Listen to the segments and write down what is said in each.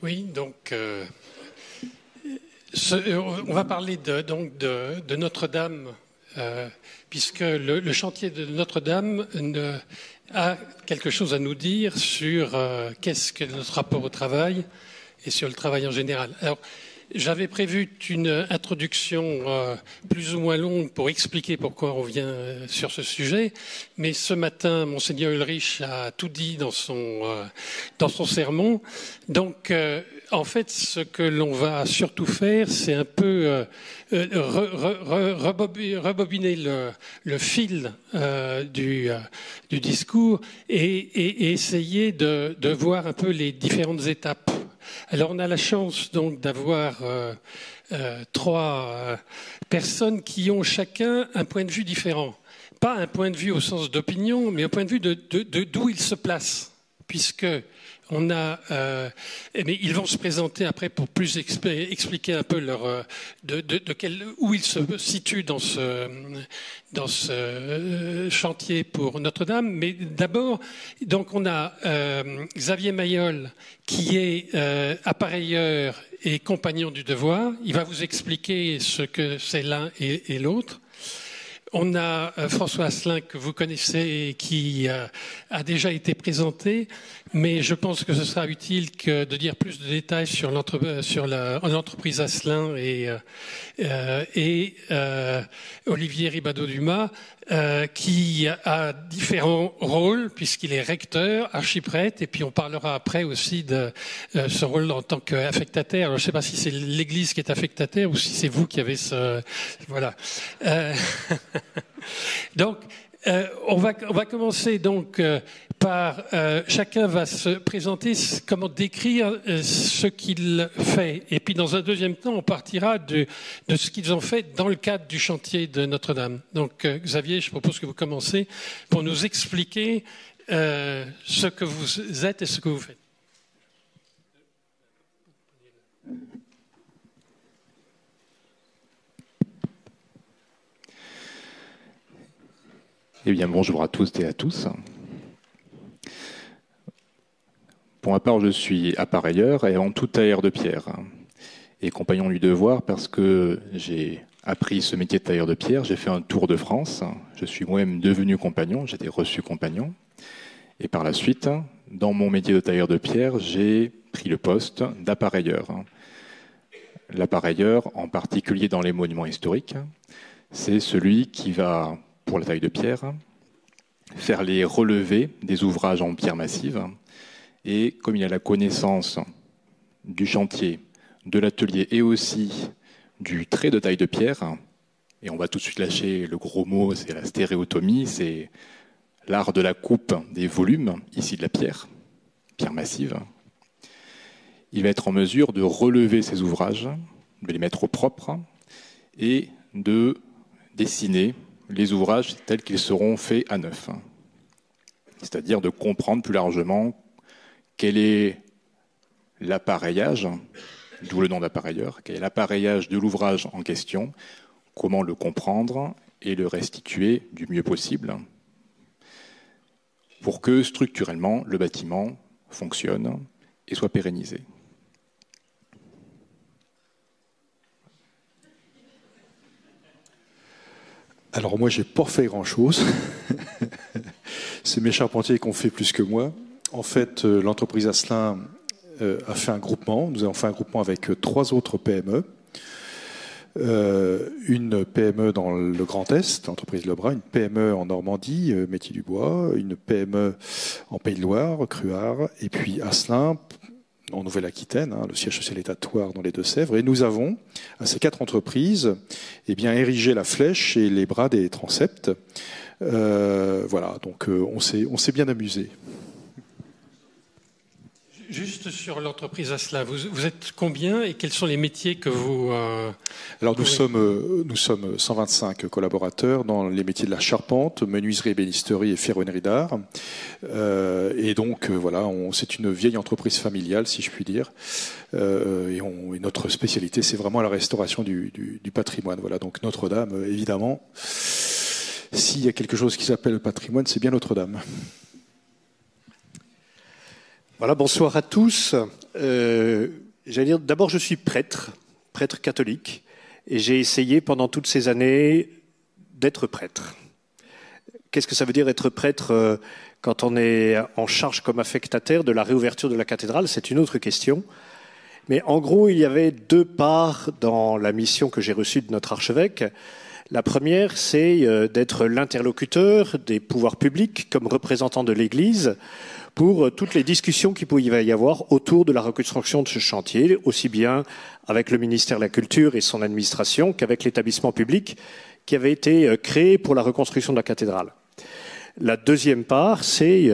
Oui, donc on va parler de Notre-Dame, puisque le chantier de Notre-Dame a quelque chose à nous dire sur qu'est-ce que notre rapport au travail et sur le travail en général. Alors, j'avais prévu une introduction plus ou moins longue pour expliquer pourquoi on vient sur ce sujet, mais ce matin, Monseigneur Ulrich a tout dit dans son sermon. Donc, en fait, ce que l'on va surtout faire, c'est un peu rebobiner le fil du discours et essayer de voir un peu les différentes étapes. Alors, on a la chance donc d'avoir trois personnes qui ont chacun un point de vue différent. Pas un point de vue au sens d'opinion, mais un point de vue d'où ils se placent, puisque on a, mais ils vont se présenter après pour plus expliquer un peu où ils se situent dans ce chantier pour Notre-Dame. Mais d'abord, donc on a Xavier Mayol qui est appareilleur et compagnon du devoir. Il va vous expliquer ce que c'est l'un et l'autre. On a François Asselin que vous connaissez et qui a déjà été présenté, mais je pense que ce sera utile de dire plus de détails sur l'entreprise Asselin et Olivier Ribado-Dumas, qui a différents rôles puisqu'il est recteur, archiprêtre, et puis on parlera après aussi de ce rôle en tant qu'affectataire. Alors, je ne sais pas si c'est l'Église qui est affectataire ou si c'est vous qui avez ce... Voilà. Donc, on va commencer donc par chacun va se présenter, comment décrire ce qu'il fait, et puis dans un deuxième temps, on partira de ce qu'ils ont fait dans le cadre du chantier de Notre-Dame. Donc, Xavier, je propose que vous commencez pour nous expliquer ce que vous êtes et ce que vous faites. Eh bien, bonjour à tous et à tous. Pour ma part, je suis appareilleur et avant tout tailleur de pierre et compagnon du devoir parce que j'ai appris ce métier de tailleur de pierre. J'ai fait un tour de France. Je suis moi-même devenu compagnon. J'étais reçu compagnon. Et par la suite, dans mon métier de tailleur de pierre, j'ai pris le poste d'appareilleur. L'appareilleur, en particulier dans les monuments historiques, c'est celui qui va, pour la taille de pierre, faire les relevés des ouvrages en pierre massive. Et comme il a la connaissance du chantier, de l'atelier et aussi du trait de taille de pierre, et on va tout de suite lâcher le gros mot, c'est la stéréotomie, c'est l'art de la coupe des volumes, ici de la pierre massive. Il va être en mesure de relever ces ouvrages, de les mettre au propre et de dessiner les ouvrages tels qu'ils seront faits à neuf. C'est-à-dire de comprendre plus largement quel est l'appareillage, d'où le nom d'appareilleur, quel est l'appareillage de l'ouvrage en question, comment le comprendre et le restituer du mieux possible pour que structurellement le bâtiment fonctionne et soit pérennisé. Alors moi, j'ai pas fait grand-chose. C'est mes charpentiers qui ont fait plus que moi. En fait, l'entreprise Asselin a fait un groupement. Nous avons fait un groupement avec 3 autres PME. Une PME dans le Grand Est, l'entreprise Lebrun, une PME en Normandie, métier du bois, une PME en Pays de Loire, Cruard, et puis Asselin, en Nouvelle-Aquitaine, le siège social est à Thouars dans les Deux-Sèvres. Et nous avons, à ces 4 entreprises, érigé la flèche et les bras des transepts. Voilà, donc on s'est bien amusé. Juste sur l'entreprise Asselin, vous êtes combien et quels sont les métiers que vous... Alors nous sommes 125 collaborateurs dans les métiers de la charpente, menuiserie, ébénisterie et ferronnerie d'art. Et donc voilà, c'est une vieille entreprise familiale, si je puis dire. Et notre spécialité, c'est vraiment la restauration du patrimoine. Voilà, donc Notre-Dame, évidemment, s'il y a quelque chose qui s'appelle le patrimoine, c'est bien Notre-Dame. Voilà, bonsoir à tous. J'allais dire, d'abord, je suis prêtre catholique, et j'ai essayé pendant toutes ces années d'être prêtre. Qu'est-ce que ça veut dire être prêtre quand on est en charge comme affectataire de la réouverture de la cathédrale? C'est une autre question. Mais en gros, il y avait deux parts dans la mission que j'ai reçue de notre archevêque. La première, c'est d'être l'interlocuteur des pouvoirs publics comme représentant de l'Église pour toutes les discussions qu'il pouvait y avoir autour de la reconstruction de ce chantier, aussi bien avec le ministère de la Culture et son administration qu'avec l'établissement public qui avait été créé pour la reconstruction de la cathédrale. La deuxième part, c'est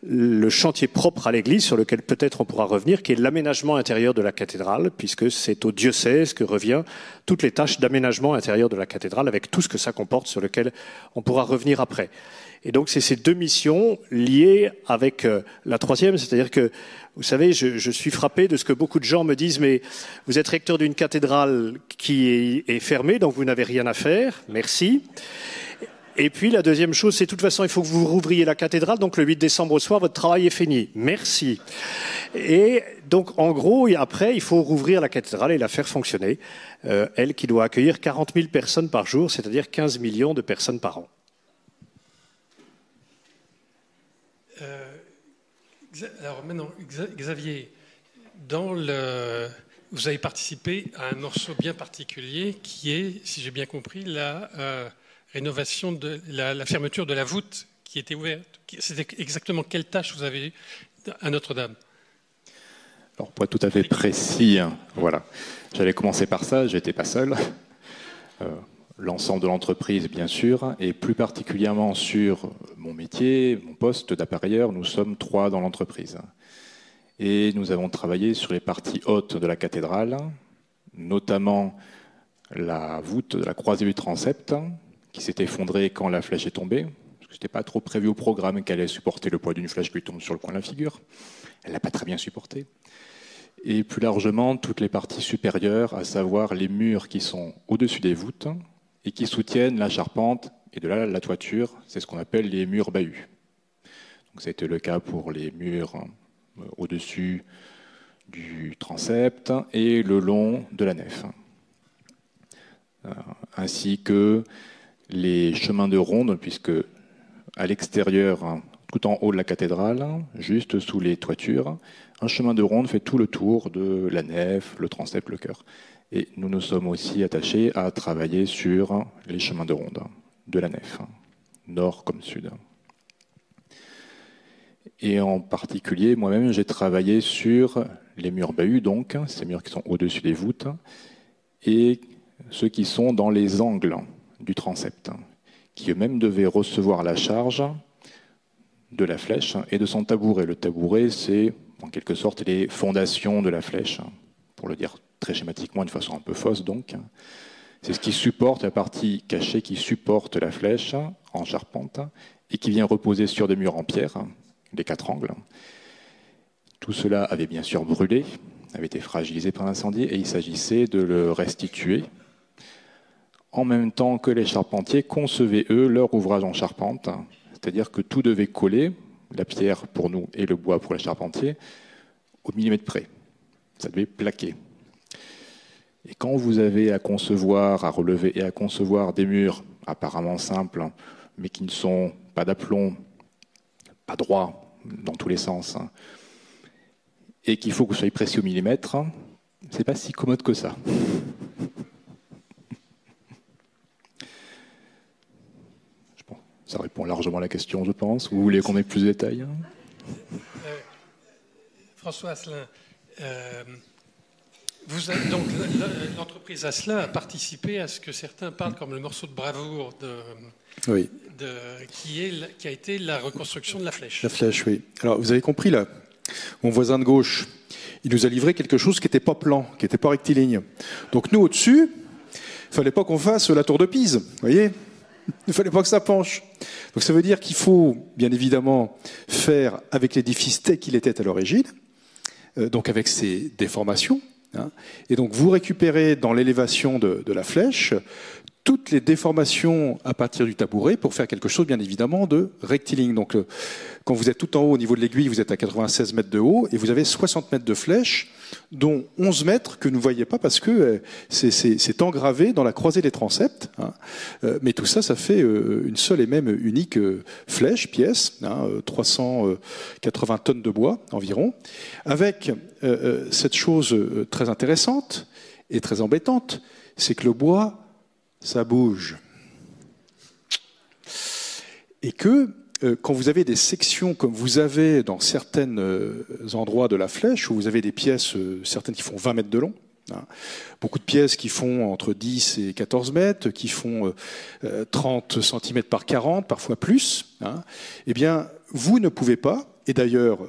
le chantier propre à l'Église, sur lequel peut-être on pourra revenir, qui est l'aménagement intérieur de la cathédrale, puisque c'est au diocèse que revient toutes les tâches d'aménagement intérieur de la cathédrale, avec tout ce que ça comporte, sur lequel on pourra revenir après. Et donc c'est ces deux missions liées avec la troisième, c'est-à-dire que, vous savez, je suis frappé de ce que beaucoup de gens me disent, mais vous êtes recteur d'une cathédrale qui est fermée, donc vous n'avez rien à faire, merci. Et puis la deuxième chose, c'est de toute façon, il faut que vous rouvriez la cathédrale, donc le 8 décembre au soir, votre travail est fini. Merci. Et donc en gros, après, il faut rouvrir la cathédrale et la faire fonctionner, elle qui doit accueillir 40 000 personnes par jour, c'est-à-dire 15 millions de personnes par an. Alors maintenant, Xavier, vous avez participé à un morceau bien particulier qui est, si j'ai bien compris, la rénovation de la fermeture de la voûte qui était ouverte. C'était exactement quelle tâche vous avez à Notre-Dame? Alors, pour être tout à fait précis, voilà, j'allais commencer par ça, je n'étais pas seul. L'ensemble de l'entreprise, bien sûr, et plus particulièrement sur mon métier, mon poste d'appareilleur, nous sommes 3 dans l'entreprise. Et nous avons travaillé sur les parties hautes de la cathédrale, notamment la voûte de la croisée du transept, qui s'est effondrée quand la flèche est tombée, parce que ce n'était pas trop prévu au programme qu'elle allait supporter le poids d'une flèche qui lui tombe sur le coin de la figure. Elle l'a pas très bien supporté. Et plus largement, toutes les parties supérieures, à savoir les murs qui sont au-dessus des voûtes et qui soutiennent la charpente et de là la toiture, c'est ce qu'on appelle les murs bahuts. Donc, c'était le cas pour les murs au-dessus du transept et le long de la nef, ainsi que les chemins de ronde, puisque à l'extérieur, tout en haut de la cathédrale, juste sous les toitures, un chemin de ronde fait tout le tour de la nef, le transept, le chœur. Et nous nous sommes aussi attachés à travailler sur les chemins de ronde de la nef, nord comme sud. Et en particulier, moi-même, j'ai travaillé sur les murs bahuts, donc, ces murs qui sont au-dessus des voûtes, et ceux qui sont dans les angles du transept, qui eux-mêmes devaient recevoir la charge de la flèche et de son tabouret. Le tabouret, c'est en quelque sorte les fondations de la flèche, pour le dire très schématiquement, de façon un peu fausse donc. C'est ce qui supporte la partie cachée, qui supporte la flèche en charpente et qui vient reposer sur des murs en pierre, les 4 angles. Tout cela avait bien sûr brûlé, avait été fragilisé par l'incendie et il s'agissait de le restituer en même temps que les charpentiers concevaient, eux, leur ouvrage en charpente, c'est-à-dire que tout devait coller, la pierre pour nous et le bois pour les charpentiers, au millimètre près. Ça devait plaquer. Et quand vous avez à concevoir, à relever et à concevoir des murs apparemment simples, mais qui ne sont pas d'aplomb, pas droits dans tous les sens, et qu'il faut que vous soyez précis au millimètre, c'est pas si commode que ça. Ça répond largement à la question, je pense. Vous voulez qu'on ait plus de détails? François Asselin, donc l'entreprise Asselin a participé à ce que certains parlent comme le morceau de bravoure Oui. qui a été la reconstruction de la flèche. La flèche, oui. Alors, vous avez compris, là, mon voisin de gauche, il nous a livré quelque chose qui n'était pas plan, qui n'était pas rectiligne. Donc nous, au-dessus, il ne fallait pas qu'on fasse la tour de Pise, vous voyez ? Il ne fallait pas que ça penche. Donc ça veut dire qu'il faut, bien évidemment, faire avec l'édifice tel qu'il était à l'origine, donc avec ses déformations. Et donc vous récupérez dans l'élévation de la flèche toutes les déformations à partir du tabouret pour faire quelque chose, bien évidemment, de rectiligne. Donc, quand vous êtes tout en haut au niveau de l'aiguille, vous êtes à 96 mètres de haut et vous avez 60 mètres de flèche, dont 11 mètres que vous ne voyez pas parce que c'est engravé dans la croisée des transepts. Hein. Mais tout ça, ça fait une seule et même unique flèche, pièce, hein, 380 tonnes de bois environ, avec cette chose très intéressante et très embêtante, c'est que le bois, ça bouge. Et que quand vous avez des sections comme vous avez dans certains endroits de la flèche, où vous avez des pièces, certaines qui font 20 mètres de long, hein, beaucoup de pièces qui font entre 10 et 14 mètres, qui font 30 cm par 40, parfois plus, hein, eh bien, vous ne pouvez pas, et d'ailleurs,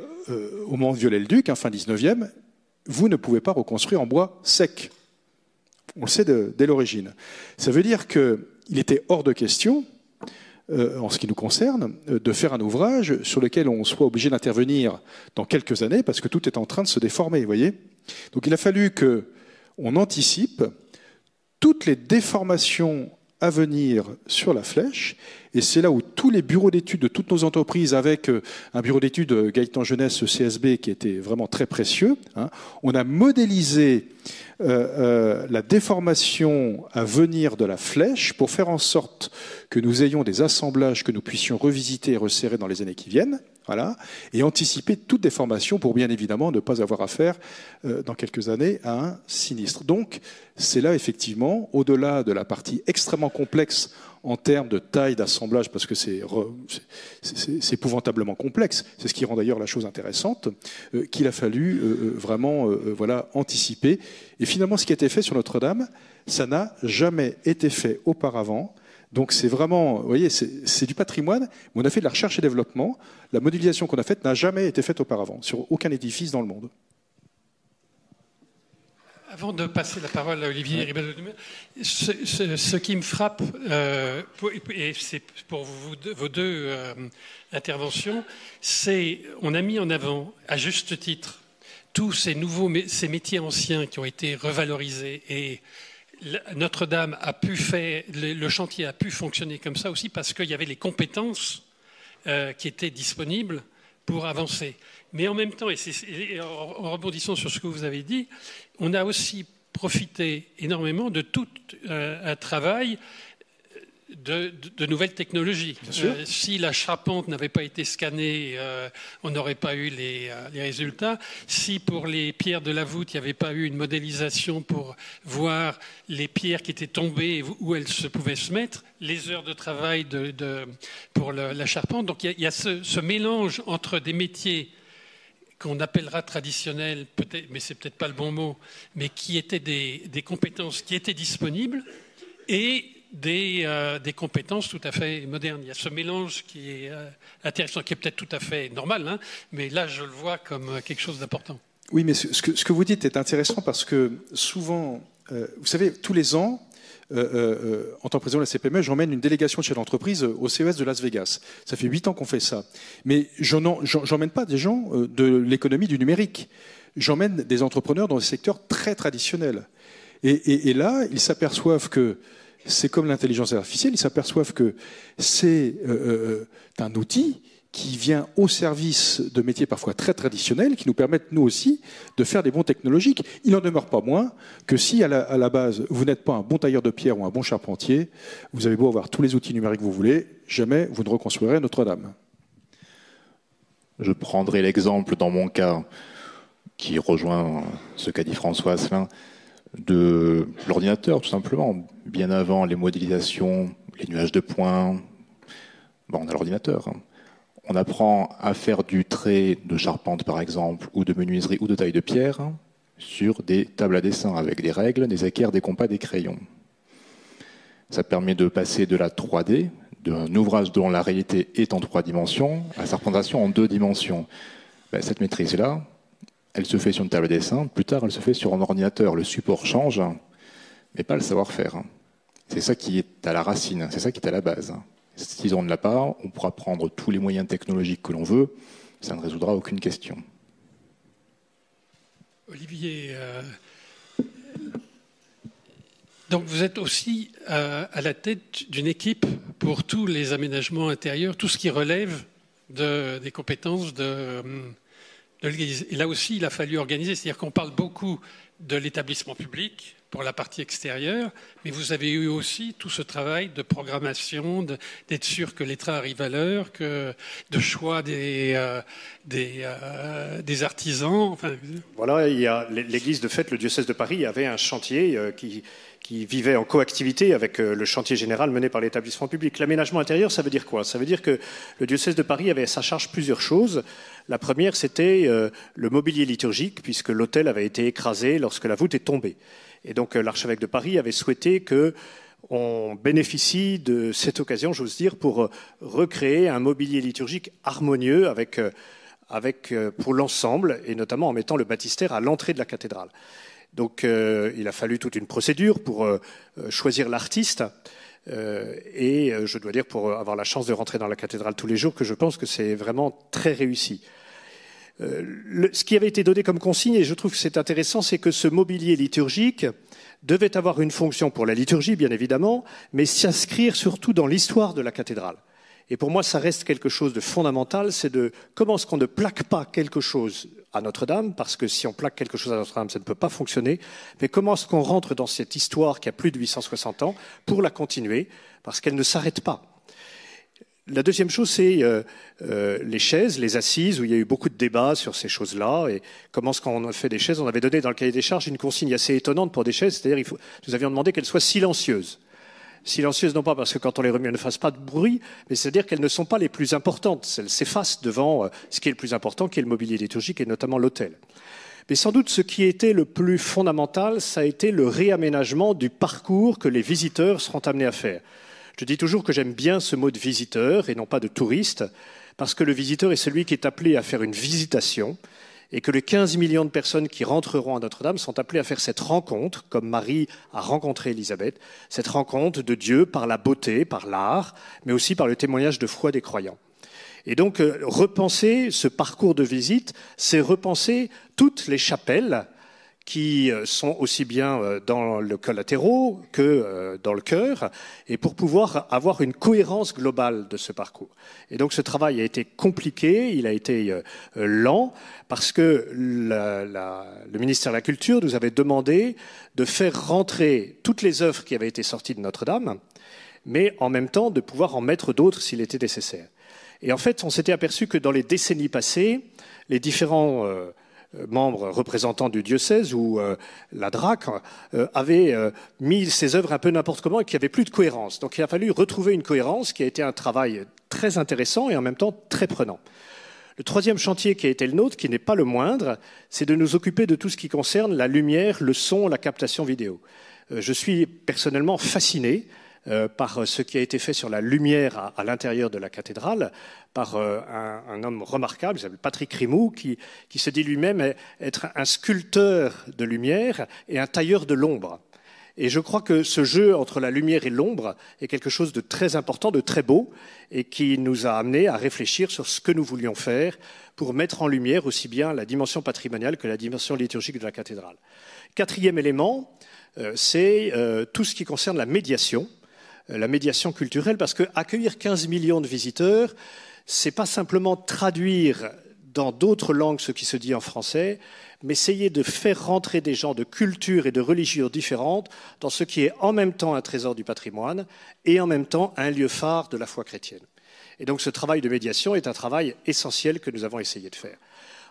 au moment de Viollet-le-Duc, hein, fin 19e, vous ne pouvez pas reconstruire en bois sec. On le sait dès l'origine. Ça veut dire qu'il était hors de question, en ce qui nous concerne, de faire un ouvrage sur lequel on soit obligé d'intervenir dans quelques années, parce que tout est en train de se déformer, vous voyez. Donc il a fallu qu'on anticipe toutes les déformations à venir sur la flèche, et c'est là où tous les bureaux d'études de toutes nos entreprises, avec un bureau d'études Gaëtan Jeunesse CSB qui était vraiment très précieux, hein, on a modélisé la déformation à venir de la flèche pour faire en sorte que nous ayons des assemblages que nous puissions revisiter et resserrer dans les années qui viennent, voilà, et anticiper toute déformation pour bien évidemment ne pas avoir affaire dans quelques années à un sinistre. Donc c'est là effectivement, au-delà de la partie extrêmement complexe en termes de taille d'assemblage, parce que c'est épouvantablement complexe, c'est ce qui rend d'ailleurs la chose intéressante, qu'il a fallu vraiment voilà, anticiper. Et finalement, ce qui a été fait sur Notre-Dame, ça n'a jamais été fait auparavant. Donc c'est vraiment, vous voyez, c'est du patrimoine, mais on a fait de la recherche et développement. La modélisation qu'on a faite n'a jamais été faite auparavant, sur aucun édifice dans le monde. Avant de passer la parole à Olivier Ribado, ce qui me frappe, et c'est pour vos deux interventions, c'est on a mis en avant, à juste titre, tous ces métiers anciens qui ont été revalorisés, et Notre-Dame a pu faire, le chantier a pu fonctionner comme ça aussi parce qu'il y avait les compétences qui étaient disponibles pour avancer. Mais en même temps, et en rebondissant sur ce que vous avez dit, on a aussi profité énormément de tout un travail de nouvelles technologies. Si la charpente n'avait pas été scannée, on n'aurait pas eu les résultats. Si pour les pierres de la voûte, il n'y avait pas eu une modélisation pour voir les pierres qui étaient tombées, où elles pouvaient se mettre, les heures de travail pour la charpente. Donc il y a ce mélange entre des métiers qu'on appellera traditionnels, peut-être, mais c'est peut-être pas le bon mot, mais qui étaient des compétences qui étaient disponibles et des compétences tout à fait modernes. Il y a ce mélange qui est intéressant, qui est peut-être tout à fait normal, hein, mais là je le vois comme quelque chose d'important. Oui, mais ce que vous dites est intéressant parce que souvent, vous savez, tous les ans, en tant que président de la CPME, j'emmène une délégation de chefs d'entreprise au CES de Las Vegas. Ça fait 8 ans qu'on fait ça. Mais j'emmène pas des gens de l'économie du numérique. J'emmène des entrepreneurs dans des secteurs très traditionnels. Et là, ils s'aperçoivent que c'est comme l'intelligence artificielle, ils s'aperçoivent que c'est un outil qui vient au service de métiers parfois très traditionnels, qui nous permettent, nous aussi, de faire des bons technologiques. Il n'en demeure pas moins que si, à la base, vous n'êtes pas un bon tailleur de pierre ou un bon charpentier, vous avez beau avoir tous les outils numériques que vous voulez, jamais vous ne reconstruirez Notre-Dame. Je prendrai l'exemple, dans mon cas, qui rejoint ce qu'a dit François Asselin, de l'ordinateur, tout simplement. Bien avant les modélisations, les nuages de points, on a l'ordinateur. On apprend à faire du trait de charpente, par exemple, ou de menuiserie ou de taille de pierre sur des tables à dessin avec des règles, des équerres, des compas, des crayons. Ça permet de passer de la 3D, d'un ouvrage dont la réalité est en 3 dimensions, à sa représentation en 2 dimensions. Cette maîtrise-là, elle se fait sur une table à dessin, plus tard elle se fait sur un ordinateur. Le support change, mais pas le savoir-faire. C'est ça qui est à la racine, c'est ça qui est à la base. Si on ne l'a pas, on pourra prendre tous les moyens technologiques que l'on veut, ça ne résoudra aucune question. Olivier, Donc vous êtes aussi à la tête d'une équipe pour tous les aménagements intérieurs, tout ce qui relève des compétences de l'Église. Et là aussi, il a fallu organiser, c'est-à-dire qu'on parle beaucoup de l'établissement public pour la partie extérieure, mais vous avez eu aussi tout ce travail de programmation, d'être sûr que les trains arrivent à l'heure, de choix des artisans. Enfin... Voilà, il y a l'Église de fait, le diocèse de Paris avait un chantier qui vivait en coactivité avec le chantier général mené par l'établissement public. L'aménagement intérieur, ça veut dire quoi? Ça veut dire que le diocèse de Paris avait à sa charge plusieurs choses. La première, c'était le mobilier liturgique, puisque l'autel avait été écrasé lorsque la voûte est tombée. Et donc l'archevêque de Paris avait souhaité qu'on bénéficie de cette occasion, j'ose dire, pour recréer un mobilier liturgique harmonieux pour l'ensemble, et notamment en mettant le baptistère à l'entrée de la cathédrale. Donc il a fallu toute une procédure pour choisir l'artiste, et je dois dire, pour avoir la chance de rentrer dans la cathédrale tous les jours, que je pense que c'est vraiment très réussi. Ce qui avait été donné comme consigne, et je trouve que c'est intéressant, c'est que ce mobilier liturgique devait avoir une fonction pour la liturgie, bien évidemment, mais s'inscrire surtout dans l'histoire de la cathédrale. Et pour moi, ça reste quelque chose de fondamental, c'est de comment est-ce qu'on ne plaque pas quelque chose à Notre-Dame, parce que si on plaque quelque chose à Notre-Dame, ça ne peut pas fonctionner, mais comment est-ce qu'on rentre dans cette histoire qui a plus de 860 ans pour la continuer, parce qu'elle ne s'arrête pas. La deuxième chose, c'est les chaises, les assises, où il y a eu beaucoup de débats sur ces choses-là. Et comment est-ce qu'on fait des chaises? On avait donné dans le cahier des charges une consigne assez étonnante pour des chaises, c'est-à-dire nous avions demandé qu'elles soient silencieuses. Silencieuses non pas parce que quand on les remet, elles ne fassent pas de bruit, mais c'est-à-dire qu'elles ne sont pas les plus importantes. Elles s'effacent devant ce qui est le plus important, qui est le mobilier liturgique et notamment l'autel. Mais sans doute, ce qui était le plus fondamental, ça a été le réaménagement du parcours que les visiteurs seront amenés à faire. Je dis toujours que j'aime bien ce mot de visiteur et non pas de touriste, parce que le visiteur est celui qui est appelé à faire une visitation et que les 15 millions de personnes qui rentreront à Notre-Dame sont appelées à faire cette rencontre, comme Marie a rencontré Élisabeth, cette rencontre de Dieu par la beauté, par l'art, mais aussi par le témoignage de foi des croyants. Et donc, repenser ce parcours de visite, c'est repenser toutes les chapelles qui sont aussi bien dans le collatéraux que dans le chœur, et pour pouvoir avoir une cohérence globale de ce parcours. Et donc ce travail a été compliqué, il a été lent, parce que le ministère de la Culture nous avait demandé de faire rentrer toutes les œuvres qui avaient été sorties de Notre-Dame, mais en même temps de pouvoir en mettre d'autres s'il était nécessaire. Et en fait, on s'était aperçu que dans les décennies passées, les différents membres représentants du diocèse ou la DRAC avaient mis ces œuvres un peu n'importe comment et qu'il n'y avait plus de cohérence. Donc il a fallu retrouver une cohérence qui a été un travail très intéressant et en même temps très prenant. Le troisième chantier qui a été le nôtre, qui n'est pas le moindre, c'est de nous occuper de tout ce qui concerne la lumière, le son, la captation vidéo. Je suis personnellement fasciné par ce qui a été fait sur la lumière à l'intérieur de la cathédrale par un homme remarquable, il s'appelle Patrick Rimou, qui se dit lui-même être un sculpteur de lumière et un tailleur de l'ombre. Et je crois que ce jeu entre la lumière et l'ombre est quelque chose de très important, de très beau, et qui nous a amenés à réfléchir sur ce que nous voulions faire pour mettre en lumière aussi bien la dimension patrimoniale que la dimension liturgique de la cathédrale. Quatrième élément, c'est tout ce qui concerne la médiation culturelle, parce que accueillir 15 millions de visiteurs, c'est pas simplement traduire dans d'autres langues ce qui se dit en français, mais essayer de faire rentrer des gens de cultures et de religions différentes dans ce qui est en même temps un trésor du patrimoine et en même temps un lieu phare de la foi chrétienne. Et donc ce travail de médiation est un travail essentiel que nous avons essayé de faire.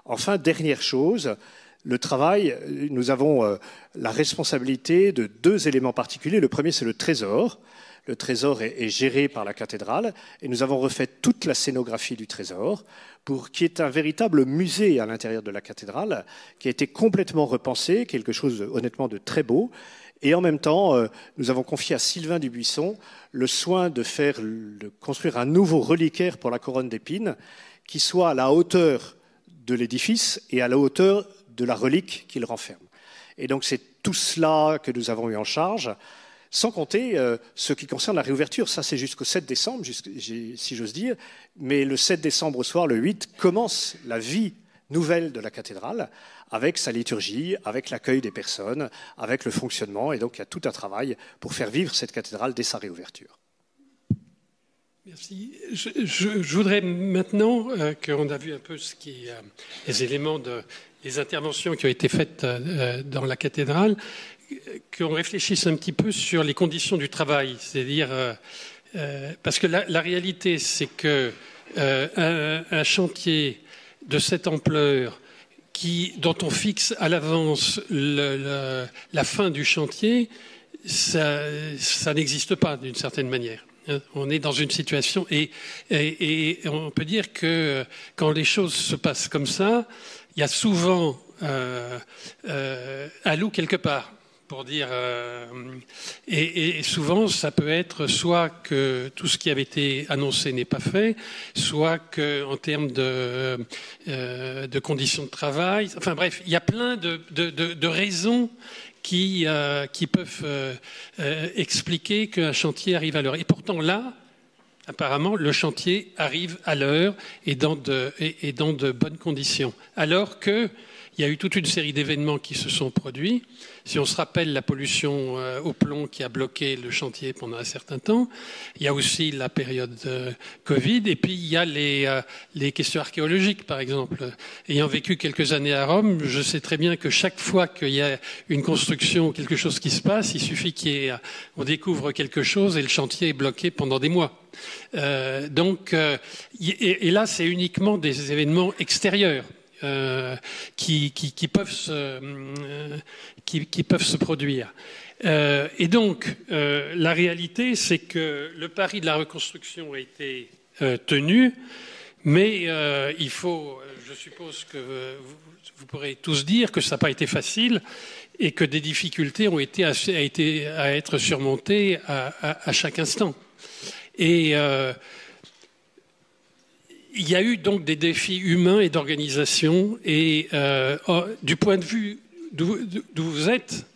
Enfin, dernière chose, le travail, nous avons la responsabilité de deux éléments particuliers. Le premier, c'est le trésor. Le trésor est géré par la cathédrale et nous avons refait toute la scénographie du trésor qui est un véritable musée à l'intérieur de la cathédrale, qui a été complètement repensé, quelque chose honnêtement de très beau. Et en même temps, nous avons confié à Sylvain Dubuisson le soin de construire un nouveau reliquaire pour la couronne d'épines qui soit à la hauteur de l'édifice et à la hauteur de la relique qu'il renferme. Et donc c'est tout cela que nous avons eu en charge. Sans compter ce qui concerne la réouverture. Ça, c'est jusqu'au 7 décembre, si j'ose dire. Mais le 7 décembre au soir, le 8, commence la vie nouvelle de la cathédrale, avec sa liturgie, avec l'accueil des personnes, avec le fonctionnement. Et donc, il y a tout un travail pour faire vivre cette cathédrale dès sa réouverture. Merci. Je voudrais maintenant qu'on a vu un peu les éléments les interventions qui ont été faites dans la cathédrale, qu'on réfléchisse un petit peu sur les conditions du travail. C'est-à-dire, parce que la réalité, c'est que un chantier de cette ampleur, dont on fixe à l'avance la fin du chantier, ça n'existe pas d'une certaine manière. On est dans une situation et on peut dire que quand les choses se passent comme ça, il y a souvent un loup quelque part, pour dire. Et souvent, ça peut être soit que tout ce qui avait été annoncé n'est pas fait, soit qu'en termes de conditions de travail. Enfin bref, il y a plein de raisons qui peuvent expliquer qu'un chantier arrive à l'heure. Et pourtant là, apparemment, le chantier arrive à l'heure et dans de bonnes conditions. Alors qu'il y a eu toute une série d'événements qui se sont produits. Si on se rappelle la pollution au plomb qui a bloqué le chantier pendant un certain temps, il y a aussi la période Covid, et puis il y a les questions archéologiques, par exemple. Ayant vécu quelques années à Rome, je sais très bien que chaque fois qu'il y a une construction ou quelque chose qui se passe, il suffit qu'on découvre quelque chose et le chantier est bloqué pendant des mois. Et là, c'est uniquement des événements extérieurs. Qui peuvent se produire. Et donc, la réalité, c'est que le pari de la reconstruction a été tenu, mais il faut, je suppose que vous pourrez tous dire que ça n'a pas été facile et que des difficultés ont été à être surmontées à chaque instant. Et il y a eu donc des défis humains et d'organisation, et du point de vue d'où vous êtes,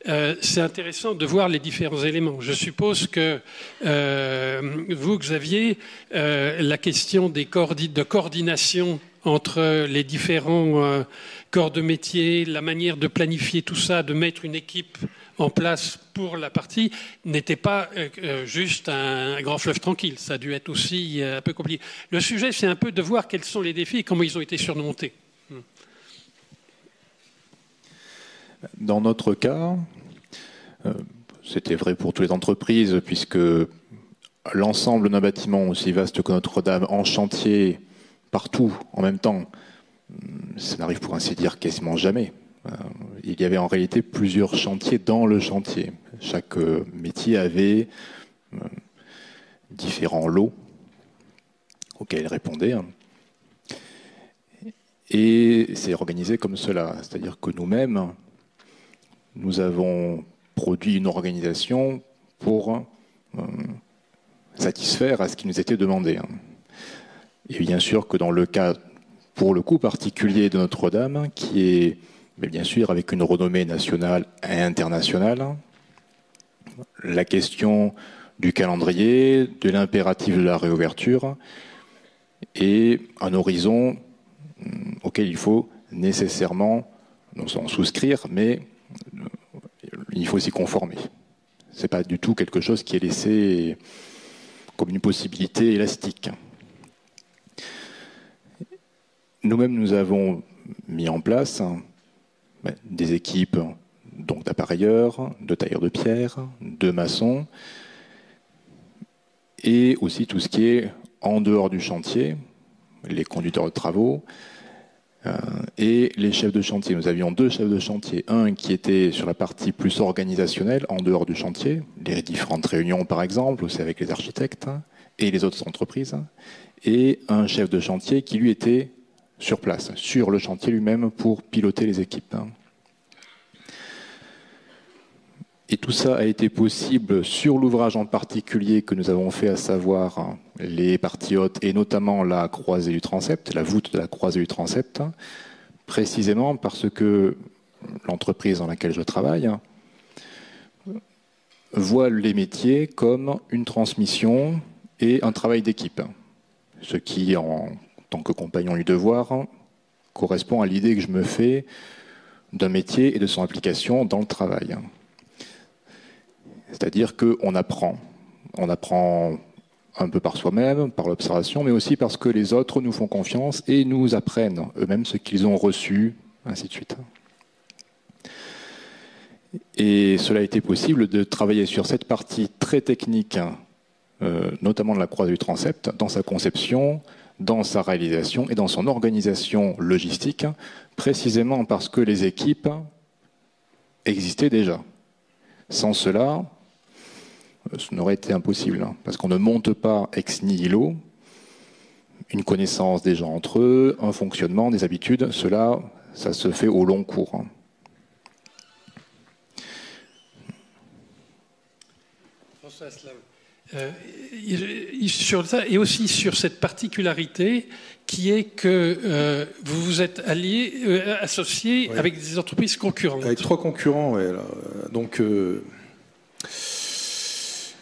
c'est intéressant de voir les différents éléments. Je suppose que vous, Xavier, la question de coordination entre les différents corps de métier, la manière de planifier tout ça, de mettre une équipe en place pour la partie, n'était pas juste un grand fleuve tranquille. Ça a dû être aussi un peu compliqué. Le sujet, c'est un peu de voir quels sont les défis et comment ils ont été surmontés. Dans notre cas, c'était vrai pour toutes les entreprises, puisque l'ensemble d'un bâtiment aussi vaste que Notre-Dame en chantier, partout, en même temps, ça n'arrive pour ainsi dire quasiment jamais. Il y avait en réalité plusieurs chantiers dans le chantier. Chaque métier avait différents lots auxquels il répondait. Et c'est organisé comme cela. C'est-à-dire que nous-mêmes, nous avons produit une organisation pour satisfaire à ce qui nous était demandé. Et bien sûr que dans le cas, pour le coup particulier de Notre-Dame, qui est mais bien sûr avec une renommée nationale et internationale, la question du calendrier, de l'impératif de la réouverture est un horizon auquel il faut nécessairement non seulement souscrire, mais il faut s'y conformer. Ce n'est pas du tout quelque chose qui est laissé comme une possibilité élastique. Nous-mêmes, nous avons mis en place des équipes donc d'appareilleurs, de tailleurs de pierre, de maçons, et aussi tout ce qui est en dehors du chantier, les conducteurs de travaux et les chefs de chantier. Nous avions 2 chefs de chantier, un qui était sur la partie plus organisationnelle, en dehors du chantier, les différentes réunions par exemple, aussi avec les architectes et les autres entreprises, et un chef de chantier qui lui était sur place, sur le chantier lui-même, pour piloter les équipes. Et tout ça a été possible sur l'ouvrage en particulier que nous avons fait, à savoir les parties hautes et notamment la croisée du transept, la voûte de la croisée du transept, précisément parce que l'entreprise dans laquelle je travaille voit les métiers comme une transmission et un travail d'équipe, ce qui, en tant que compagnon du devoir, correspond à l'idée que je me fais d'un métier et de son application dans le travail. C'est-à-dire qu'on apprend. On apprend un peu par soi-même, par l'observation, mais aussi parce que les autres nous font confiance et nous apprennent eux-mêmes ce qu'ils ont reçu, ainsi de suite. Et cela a été possible de travailler sur cette partie très technique, notamment de la croisée du transept, dans sa conception, dans sa réalisation et dans son organisation logistique, précisément parce que les équipes existaient déjà. Sans cela, ce n'aurait été impossible, parce qu'on ne monte pas ex nihilo une connaissance des gens entre eux, un fonctionnement, des habitudes. Cela, ça se fait au long cours. François Asselin, sur ça, et aussi sur cette particularité qui est que vous vous êtes associés oui. avec des entreprises concurrentes. Avec 3 concurrents, ouais, là. Donc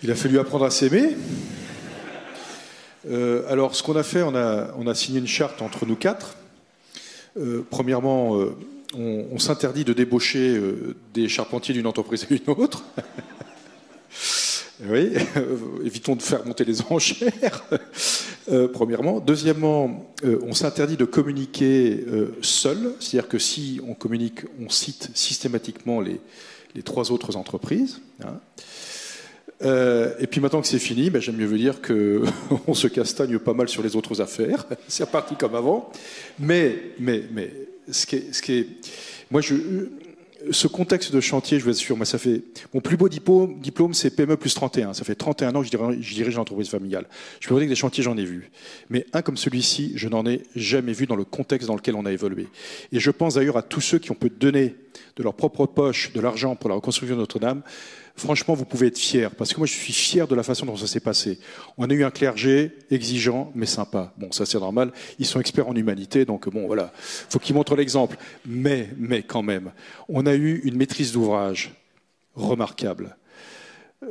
il a fallu apprendre à s'aimer. Alors ce qu'on a fait, on a signé une charte entre nous 4. Premièrement, on s'interdit de débaucher des charpentiers d'une entreprise à une autre. Oui, évitons de faire monter les enchères, premièrement. Deuxièmement, on s'interdit de communiquer seul, c'est-à-dire que si on communique, on cite systématiquement les 3 autres entreprises. Hein. Et puis maintenant que c'est fini, ben, j'aime mieux vous dire qu'on se castagne pas mal sur les autres affaires. C'est reparti comme avant. Mais ce qui est moi, ce contexte de chantier, je vous assure, moi, ça fait mon plus beau diplôme, c'est PME plus 31. Ça fait 31 ans que je dirige l'entreprise familiale. Je peux vous dire que des chantiers, j'en ai vu. Mais un comme celui-ci, je n'en ai jamais vu dans le contexte dans lequel on a évolué. Et je pense d'ailleurs à tous ceux qui ont pu donner de leur propre poche de l'argent pour la reconstruction de Notre-Dame. Franchement, vous pouvez être fiers, parce que moi, je suis fier de la façon dont ça s'est passé. On a eu un clergé exigeant, mais sympa. Bon, ça, c'est normal. Ils sont experts en humanité, donc bon, voilà. Faut qu'ils montrent l'exemple. Mais quand même, on a eu une maîtrise d'ouvrage remarquable.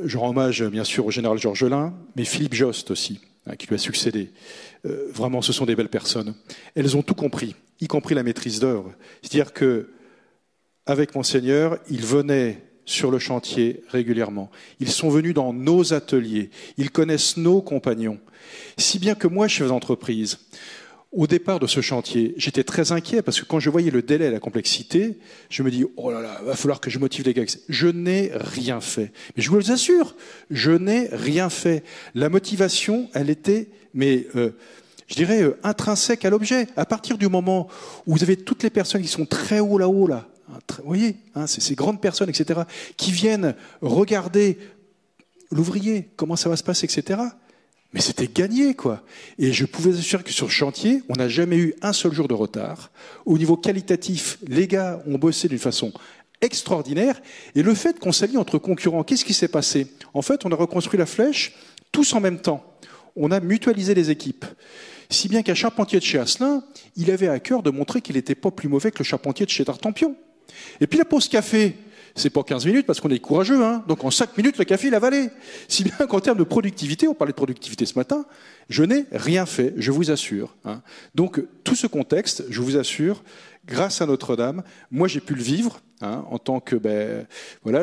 Je rends hommage, bien sûr, au général Georgelin, mais Philippe Jost aussi, hein, qui lui a succédé. Vraiment, ce sont des belles personnes. Elles ont tout compris, y compris la maîtrise d'œuvre. C'est-à-dire que, avec Monseigneur, il venait sur le chantier régulièrement. Ils sont venus dans nos ateliers. Ils connaissent nos compagnons. Si bien que moi, chef d'entreprise, au départ de ce chantier, j'étais très inquiet parce que quand je voyais le délai et la complexité, je me dis « Oh là là, va falloir que je motive les gars. » Je n'ai rien fait. Mais je vous assure, je n'ai rien fait. La motivation, elle était, je dirais, intrinsèque à l'objet. À partir du moment où vous avez toutes les personnes qui sont très haut là-haut, là, vous voyez, hein, ces grandes personnes, etc., qui viennent regarder l'ouvrier, comment ça va se passer, etc. Mais c'était gagné, quoi. Et je pouvais vous assurer que sur le chantier, on n'a jamais eu un seul jour de retard. Au niveau qualitatif, les gars ont bossé d'une façon extraordinaire. Et le fait qu'on s'allie entre concurrents, qu'est-ce qui s'est passé? En fait, on a reconstruit la flèche tous en même temps. On a mutualisé les équipes. Si bien qu'un charpentier de chez Asselin, il avait à cœur de montrer qu'il n'était pas plus mauvais que le charpentier de chez Tartampion. Et puis la pause café, c'est pas 15 minutes parce qu'on est courageux, hein. Donc en 5 minutes, le café, il a avalé. Si bien qu'en termes de productivité, on parlait de productivité ce matin, je n'ai rien fait, je vous assure. Hein. Donc tout ce contexte, je vous assure, grâce à Notre-Dame, moi j'ai pu le vivre hein, en tant que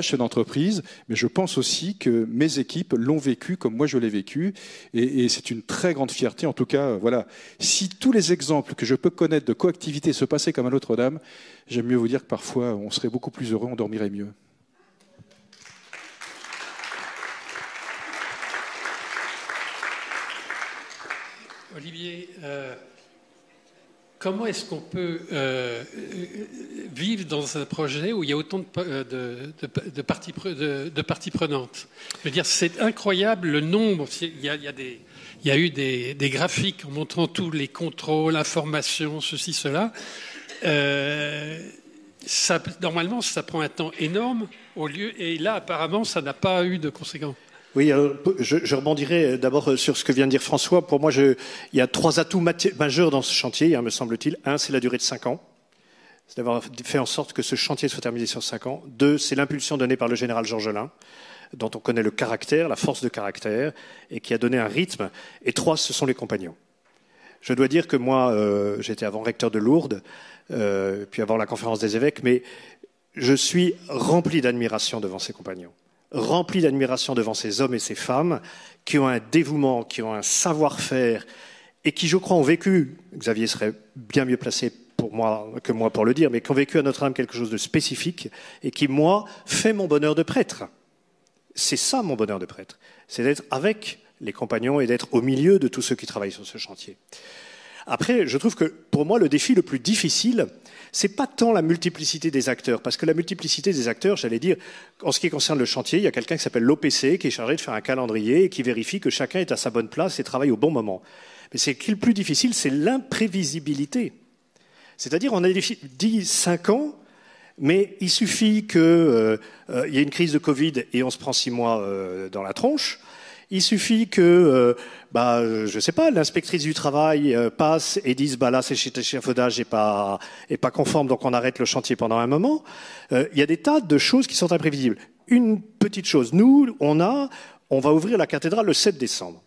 chef d'entreprise, mais je pense aussi que mes équipes l'ont vécu comme moi je l'ai vécu, et c'est une très grande fierté. En tout cas, voilà, si tous les exemples que je peux connaître de coactivité se passaient comme à Notre-Dame, j'aime mieux vous dire que parfois on serait beaucoup plus heureux, on dormirait mieux. Olivier, comment est-ce qu'on peut vivre dans un projet où il y a autant de parties prenantes? Je veux dire, c'est incroyable le nombre. Il y a eu des graphiques en montrant tous les contrôles, informations, ceci, cela. Normalement, ça prend un temps énorme et là, apparemment, ça n'a pas eu de conséquences. Oui, alors, je rebondirai d'abord sur ce que vient de dire François. Pour moi, il y a 3 atouts majeurs dans ce chantier, hein, me semble-t-il. 1, c'est la durée de 5 ans. C'est d'avoir fait en sorte que ce chantier soit terminé sur 5 ans. 2, c'est l'impulsion donnée par le général Georgelin, dont on connaît le caractère, la force de caractère, et qui a donné un rythme. Et 3, ce sont les compagnons. Je dois dire que moi, j'étais avant recteur de Lourdes, puis avant la conférence des évêques, mais je suis rempli d'admiration devant ces compagnons, rempli d'admiration devant ces hommes et ces femmes qui ont un dévouement, qui ont un savoir-faire et qui, je crois, ont vécu, Xavier serait bien mieux placé que moi pour le dire, mais qui ont vécu à Notre-Dame quelque chose de spécifique et qui, moi, fait mon bonheur de prêtre. C'est ça mon bonheur de prêtre, c'est d'être avec les compagnons et d'être au milieu de tous ceux qui travaillent sur ce chantier. Après, je trouve que pour moi, le défi le plus difficile, c'est pas tant la multiplicité des acteurs, parce que la multiplicité des acteurs, j'allais dire, en ce qui concerne le chantier, il y a quelqu'un qui s'appelle l'OPC, qui est chargé de faire un calendrier et qui vérifie que chacun est à sa bonne place et travaille au bon moment. Mais ce qui est le plus difficile, c'est l'imprévisibilité. C'est-à-dire, on a dit 5 ans, mais il suffit qu'il y ait une crise de Covid et on se prend 6 mois dans la tronche. Il suffit que, je sais pas, l'inspectrice du travail passe et dise, là, c'est échafaudage et pas conforme, donc on arrête le chantier pendant un moment. Il y a des tas de choses qui sont imprévisibles. Une petite chose, nous, on va ouvrir la cathédrale le 7 décembre.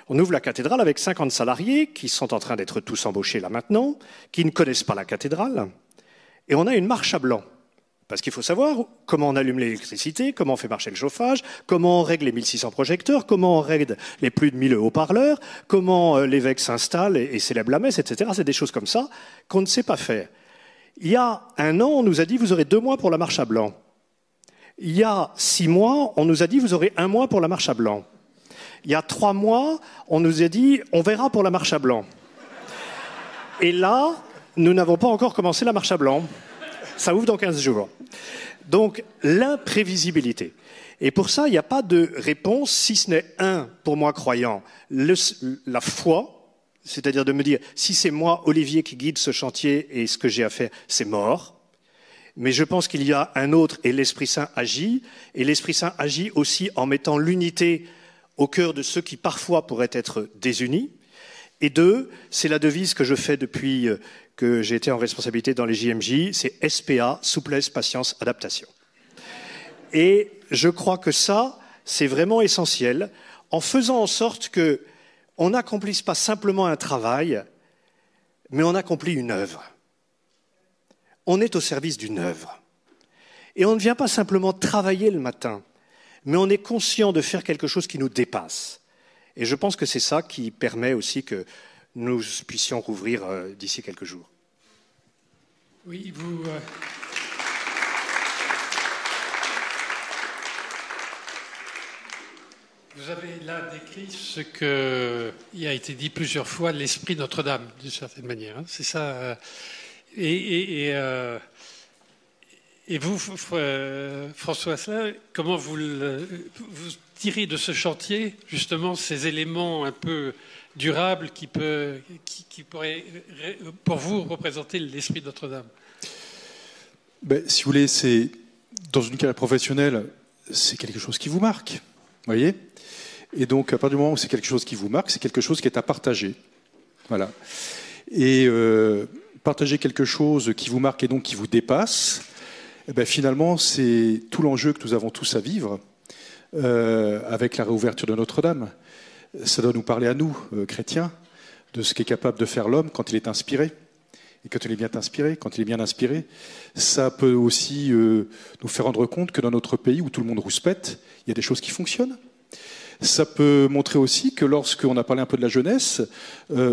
On ouvre la cathédrale avec 50 salariés qui sont en train d'être tous embauchés là maintenant, qui ne connaissent pas la cathédrale, et on a une marche à blanc. Parce qu'il faut savoir comment on allume l'électricité, comment on fait marcher le chauffage, comment on règle les 1600 projecteurs, comment on règle les plus de 1000 haut-parleurs, comment l'évêque s'installe et célèbre la messe, etc. C'est des choses comme ça qu'on ne sait pas faire. Il y a 1 an, on nous a dit vous aurez 2 mois pour la marche à blanc. Il y a 6 mois, on nous a dit vous aurez 1 mois pour la marche à blanc. Il y a 3 mois, on nous a dit on verra pour la marche à blanc. Et là, nous n'avons pas encore commencé la marche à blanc. Ça ouvre dans 15 jours. Donc, l'imprévisibilité. Et pour ça, il n'y a pas de réponse, si ce n'est pour moi croyant, la foi, c'est-à-dire de me dire, si c'est moi, Olivier, qui guide ce chantier et ce que j'ai à faire, c'est mort. Mais je pense qu'il y a un autre, et l'Esprit Saint agit, et l'Esprit Saint agit aussi en mettant l'unité au cœur de ceux qui parfois pourraient être désunis. Et 2, c'est la devise que je fais depuis que j'ai été en responsabilité dans les JMJ, c'est SPA, souplesse, patience, adaptation. Et je crois que ça, c'est vraiment essentiel, en faisant en sorte qu'on n'accomplisse pas simplement un travail, mais on accomplit une œuvre. On est au service d'une œuvre. Et on ne vient pas simplement travailler le matin, mais on est conscient de faire quelque chose qui nous dépasse. Et je pense que c'est ça qui permet aussi que nous puissions rouvrir d'ici quelques jours. Oui, vous avez là décrit ce qui a été dit plusieurs fois, l'esprit Notre-Dame, d'une certaine manière. C'est ça. Et vous, François Asselin, comment vous tirez de ce chantier justement ces éléments un peu durables qui pourraient, pour vous, représenter l'esprit de Notre-Dame? Si vous voulez, c'est dans une carrière professionnelle, c'est quelque chose qui vous marque, vous voyez. Et donc, à partir du moment où c'est quelque chose qui vous marque, c'est quelque chose qui est à partager. Voilà. Et partager quelque chose qui vous marque et donc qui vous dépasse, finalement, c'est tout l'enjeu que nous avons tous à vivre avec la réouverture de Notre-Dame. Ça doit nous parler à nous, chrétiens, de ce qu'est capable de faire l'homme quand il est inspiré. Et quand il est bien inspiré, ça peut aussi nous faire rendre compte que dans notre pays où tout le monde rouspète, il y a des choses qui fonctionnent. Ça peut montrer aussi que lorsqu'on a parlé un peu de la jeunesse,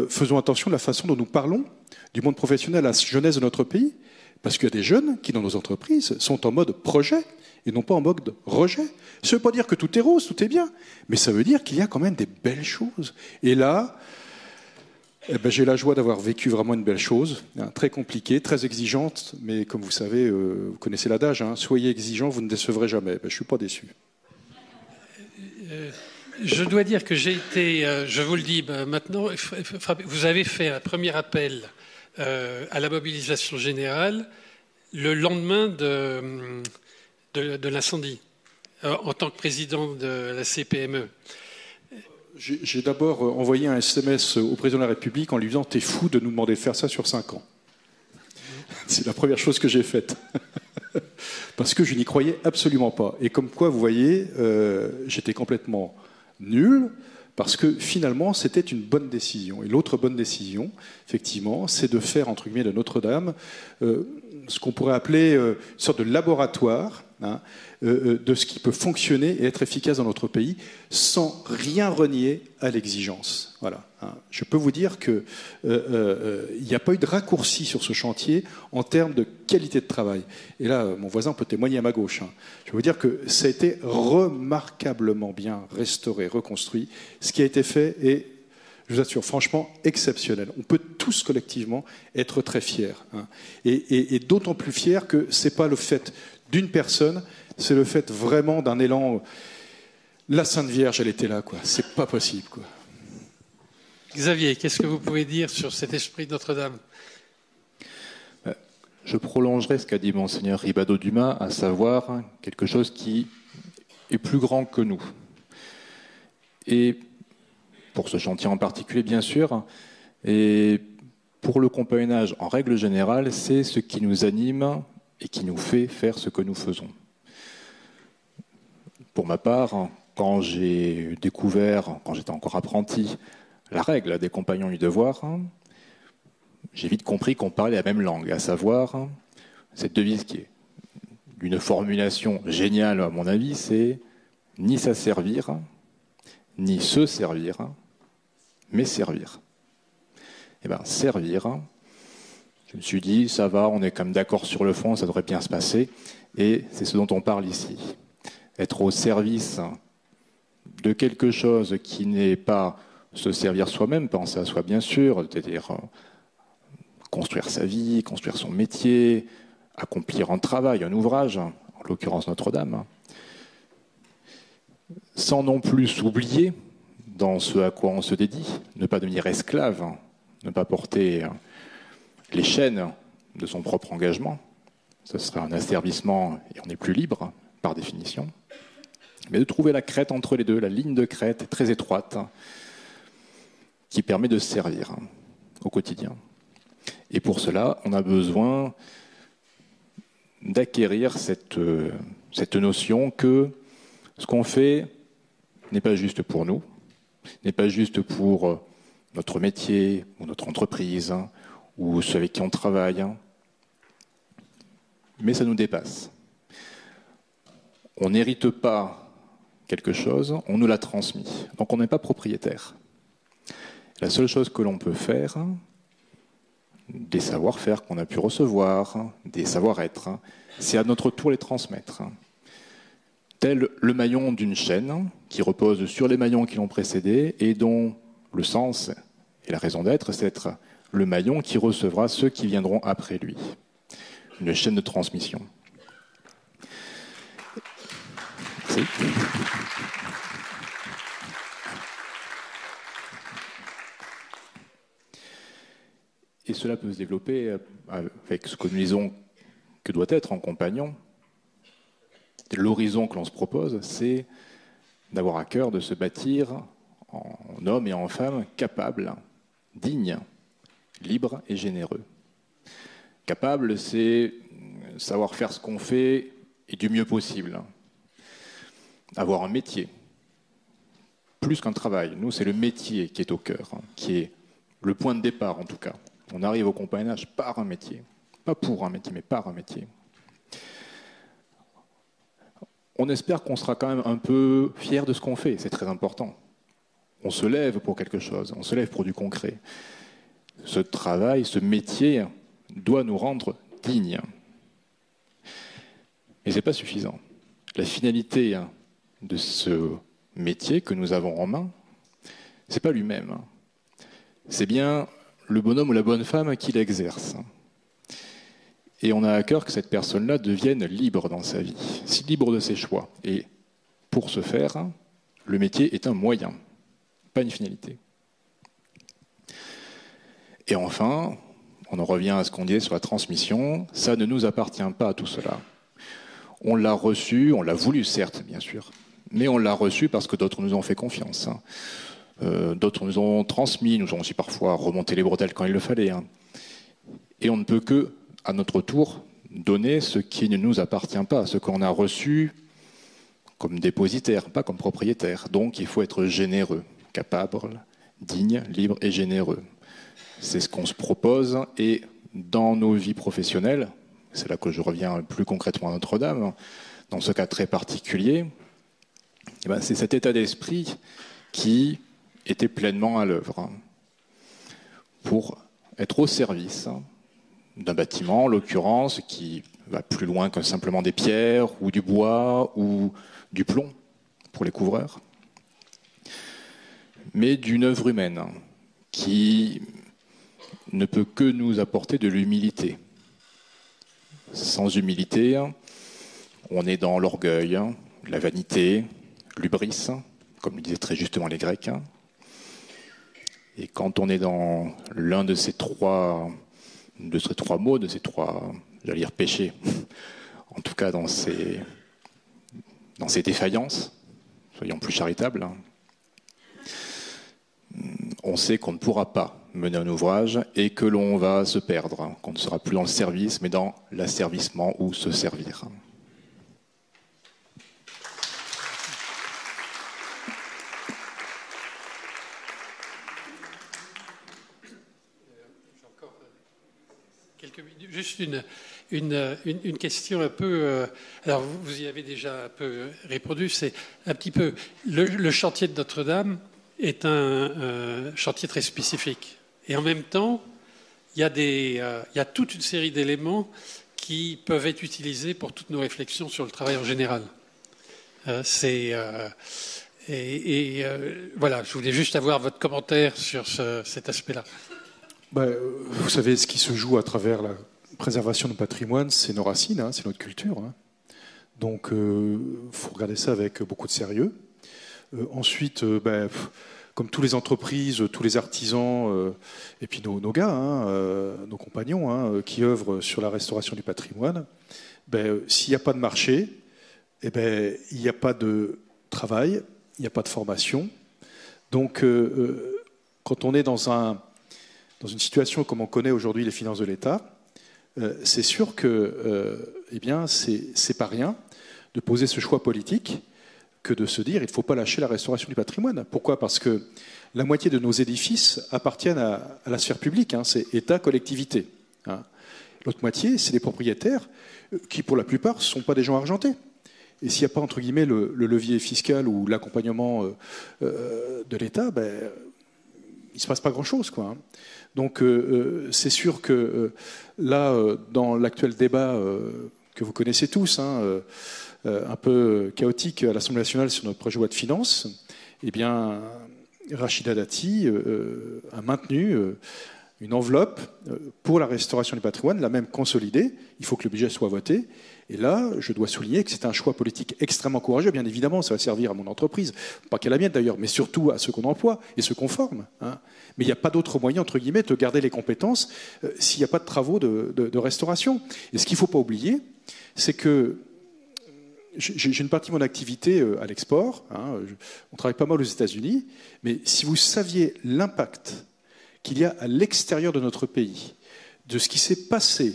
faisons attention de la façon dont nous parlons du monde professionnel à la jeunesse de notre pays, parce qu'il y a des jeunes qui, dans nos entreprises, sont en mode projet et non pas en mode rejet. Ça ne veut pas dire que tout est rose, tout est bien, mais ça veut dire qu'il y a quand même des belles choses. Et là, j'ai la joie d'avoir vécu vraiment une belle chose, très compliquée, très exigeante, mais comme vous savez, vous connaissez l'adage, soyez exigeants, vous ne décevrez jamais. Je ne suis pas déçu. Je dois dire que j'ai été, je vous le dis maintenant, vous avez fait un premier appel à la mobilisation générale le lendemain de l'incendie, en tant que président de la CPME. J'ai d'abord envoyé un SMS au président de la République en lui disant « T'es fou de nous demander de faire ça sur 5 ans ». C'est la première chose que j'ai faite. Parce que je n'y croyais absolument pas. Et comme quoi, vous voyez, j'étais complètement nul, Parce que finalement, c'était une bonne décision. Et l'autre bonne décision, effectivement, c'est de faire, entre guillemets, de Notre-Dame ce qu'on pourrait appeler une sorte de laboratoire de ce qui peut fonctionner et être efficace dans notre pays sans rien renier à l'exigence. Voilà. Je peux vous dire qu'il n'y a pas eu de raccourci sur ce chantier en termes de qualité de travail. Et là, mon voisin peut témoigner à ma gauche. Je peux vous dire que ça a été remarquablement bien restauré, reconstruit. Ce qui a été fait est, je vous assure, franchement exceptionnel. On peut tous collectivement être très fiers. Et d'autant plus fiers que ce n'est pas le fait d'une personne, c'est le fait vraiment d'un élan. La Sainte Vierge, elle était là, quoi. C'est pas possible, quoi. Xavier, qu'est-ce que vous pouvez dire sur cet esprit de Notre-Dame? Je prolongerai ce qu'a dit Monseigneur Ribado-Dumas, à savoir quelque chose qui est plus grand que nous. Et pour ce chantier en particulier, bien sûr, et pour le compagnonnage en règle générale, c'est ce qui nous anime et qui nous fait faire ce que nous faisons. Pour ma part, quand j'ai découvert, quand j'étais encore apprenti, la règle des compagnons du devoir, j'ai vite compris qu'on parlait la même langue, à savoir, cette devise qui est d'une formulation géniale à mon avis, c'est ni s'asservir, ni se servir, mais servir. Eh bien, servir, je me suis dit, ça va, on est quand même d'accord sur le fond, ça devrait bien se passer, et c'est ce dont on parle ici. Être au service de quelque chose qui n'est pas se servir soi-même, penser à soi bien sûr, c'est-à-dire construire sa vie, construire son métier, accomplir un travail, un ouvrage, en l'occurrence Notre-Dame, sans non plus s'oublier dans ce à quoi on se dédie, ne pas devenir esclave, ne pas porter les chaînes de son propre engagement, ce serait un asservissement et on est plus libre par définition, mais de trouver la crête entre les deux, la ligne de crête très étroite, qui permet de servir au quotidien. Et pour cela, on a besoin d'acquérir cette notion que ce qu'on fait n'est pas juste pour nous, n'est pas juste pour notre métier ou notre entreprise ou ceux avec qui on travaille, mais ça nous dépasse. On n'hérite pas quelque chose, on nous l'a transmis. Donc on n'est pas propriétaire. La seule chose que l'on peut faire, des savoir-faire qu'on a pu recevoir, des savoir-être, c'est à notre tour les transmettre. Tel le maillon d'une chaîne qui repose sur les maillons qui l'ont précédé et dont le sens et la raison d'être, c'est être le maillon qui recevra ceux qui viendront après lui. Une chaîne de transmission. Merci. Et cela peut se développer avec ce que nous disons que doit être un compagnon. L'horizon que l'on se propose, c'est d'avoir à cœur de se bâtir en homme et en femme capables, dignes, libres et généreux. Capable, c'est savoir faire ce qu'on fait et du mieux possible. Avoir un métier, plus qu'un travail. Nous, c'est le métier qui est au cœur, qui est le point de départ en tout cas. On arrive au compagnonnage par un métier. Pas pour un métier, mais par un métier. On espère qu'on sera quand même un peu fier de ce qu'on fait, c'est très important. On se lève pour quelque chose, on se lève pour du concret. Ce travail, ce métier doit nous rendre dignes. Mais ce n'est pas suffisant. La finalité de ce métier que nous avons en main, ce n'est pas lui-même. C'est bien le bonhomme ou la bonne femme qui l'exerce. Et on a à cœur que cette personne-là devienne libre dans sa vie, si libre de ses choix. Et pour ce faire, le métier est un moyen, pas une finalité. Et enfin, on en revient à ce qu'on disait sur la transmission, ça ne nous appartient pas à tout cela. On l'a reçu, on l'a voulu certes, bien sûr, mais on l'a reçu parce que d'autres nous ont fait confiance. D'autres nous ont transmis, nous ont aussi parfois remonté les bretelles quand il le fallait. Et on ne peut que, à notre tour, donner ce qui ne nous appartient pas, ce qu'on a reçu comme dépositaire, pas comme propriétaire. Donc il faut être généreux, capable, digne, libre et généreux. C'est ce qu'on se propose et dans nos vies professionnelles, c'est là que je reviens plus concrètement à Notre-Dame, dans ce cas très particulier, eh ben, c'est cet état d'esprit qui était pleinement à l'œuvre pour être au service d'un bâtiment, en l'occurrence, qui va plus loin que simplement des pierres ou du bois ou du plomb pour les couvreurs, mais d'une œuvre humaine qui ne peut que nous apporter de l'humilité. Sans humilité, on est dans l'orgueil, la vanité, l'hubris, comme le disaient très justement les Grecs. Et quand on est dans l'un de ces trois mots, de ces trois, j'allais dire péchés, en tout cas dans ces défaillances, soyons plus charitables, on sait qu'on ne pourra pas mener un ouvrage et que l'on va se perdre, qu'on ne sera plus dans le service, mais dans l'asservissement ou se servir. Juste une question un peu... alors, vous y avez déjà un peu répondu. C'est un petit peu... Le chantier de Notre-Dame est un chantier très spécifique. Et en même temps, il y a toute une série d'éléments qui peuvent être utilisés pour toutes nos réflexions sur le travail en général. Voilà, je voulais juste avoir votre commentaire sur cet aspect-là. Vous savez, ce qui se joue à travers la préservation du patrimoine, c'est nos racines, c'est notre culture. Donc, il faut regarder ça avec beaucoup de sérieux. Ensuite, comme toutes les entreprises, tous les artisans, et puis nos gars, nos compagnons qui œuvrent sur la restauration du patrimoine, s'il n'y a pas de marché, il n'y a pas de travail, il n'y a pas de formation. Donc, quand on est dans une situation comme on connaît aujourd'hui les finances de l'État, c'est sûr que c'est pas rien de poser ce choix politique que de se dire il ne faut pas lâcher la restauration du patrimoine. Pourquoi ? Parce que la moitié de nos édifices appartiennent à la sphère publique, c'est État, collectivité. L'autre moitié, c'est des propriétaires qui, pour la plupart, ne sont pas des gens argentés. Et s'il n'y a pas, entre guillemets, le levier fiscal ou l'accompagnement de l'État, il ne se passe pas grand-chose, quoi. Donc, c'est sûr que là, dans l'actuel débat que vous connaissez tous, un peu chaotique à l'Assemblée nationale sur notre projet de loi de finances, Rachida Dati a maintenu une enveloppe pour la restauration du patrimoine, la même consolidée. Il faut que le budget soit voté. Et là, je dois souligner que c'est un choix politique extrêmement courageux. Bien évidemment, ça va servir à mon entreprise, pas qu'à la mienne d'ailleurs, mais surtout à ceux qu'on emploie et ceux qu'on forme. Mais il n'y a pas d'autre moyen, entre guillemets, de garder les compétences s'il n'y a pas de travaux de restauration. Et ce qu'il ne faut pas oublier, c'est que j'ai une partie de mon activité à l'export. On travaille pas mal aux États-Unis. Mais si vous saviez l'impact qu'il y a à l'extérieur de notre pays, de ce qui s'est passé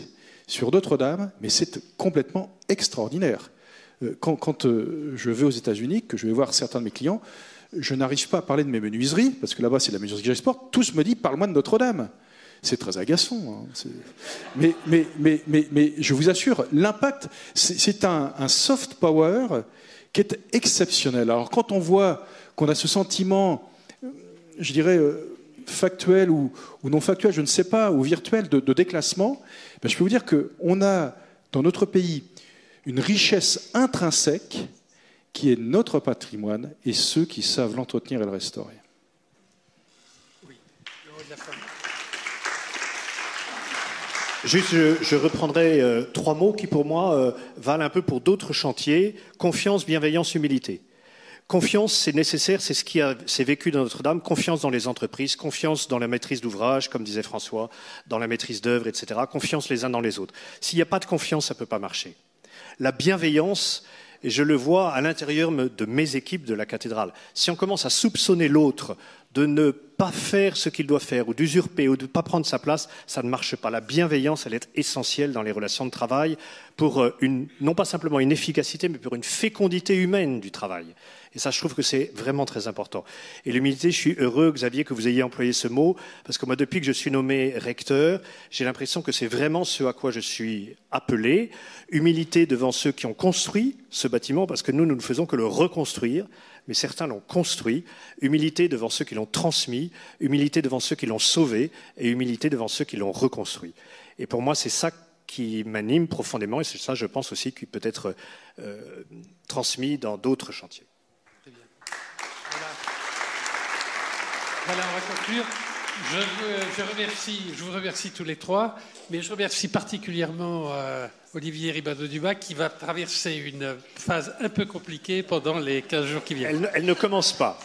sur Notre-Dame, mais c'est complètement extraordinaire. Quand je vais aux États-Unis, que je vais voir certains de mes clients, je n'arrive pas à parler de mes menuiseries, parce que là-bas c'est de la menuiserie que j'exporte, tous me disent « parle-moi de Notre-Dame ». C'est très agaçant. Mais je vous assure, l'impact, c'est un soft power qui est exceptionnel. Alors quand on voit qu'on a ce sentiment, je dirais, factuel ou non factuel, je ne sais pas, ou virtuel de déclassement, je peux vous dire qu'on a dans notre pays une richesse intrinsèque qui est notre patrimoine et ceux qui savent l'entretenir et le restaurer. Oui, le haut de la femme. Juste, je reprendrai 3 mots qui, pour moi, valent un peu pour d'autres chantiers. Confiance, bienveillance, humilité. Confiance, c'est nécessaire, c'est ce qui s'est vécu dans Notre-Dame. Confiance dans les entreprises, confiance dans la maîtrise d'ouvrage, comme disait François, dans la maîtrise d'œuvre, etc. Confiance les uns dans les autres. S'il n'y a pas de confiance, ça ne peut pas marcher. La bienveillance, et je le vois à l'intérieur de mes équipes de la cathédrale. Si on commence à soupçonner l'autre de ne pas faire ce qu'il doit faire, ou d'usurper, ou de ne pas prendre sa place, ça ne marche pas. La bienveillance, elle est essentielle dans les relations de travail pour non pas simplement une efficacité, mais pour une fécondité humaine du travail. Et ça, je trouve que c'est vraiment très important. Et l'humilité, je suis heureux, Xavier, que vous ayez employé ce mot, parce que moi, depuis que je suis nommé recteur, j'ai l'impression que c'est vraiment ce à quoi je suis appelé. Humilité devant ceux qui ont construit ce bâtiment, parce que nous ne faisons que le reconstruire, mais certains l'ont construit. Humilité devant ceux qui l'ont transmis, humilité devant ceux qui l'ont sauvé, et humilité devant ceux qui l'ont reconstruit. Et pour moi, c'est ça qui m'anime profondément, et c'est ça, je pense aussi, qui peut être transmis dans d'autres chantiers. Très bien. Voilà, on va conclure. Je vous remercie tous les trois, mais je remercie particulièrement Olivier Ribado-Dumas qui va traverser une phase un peu compliquée pendant les 15 jours qui viennent. Elle ne commence pas.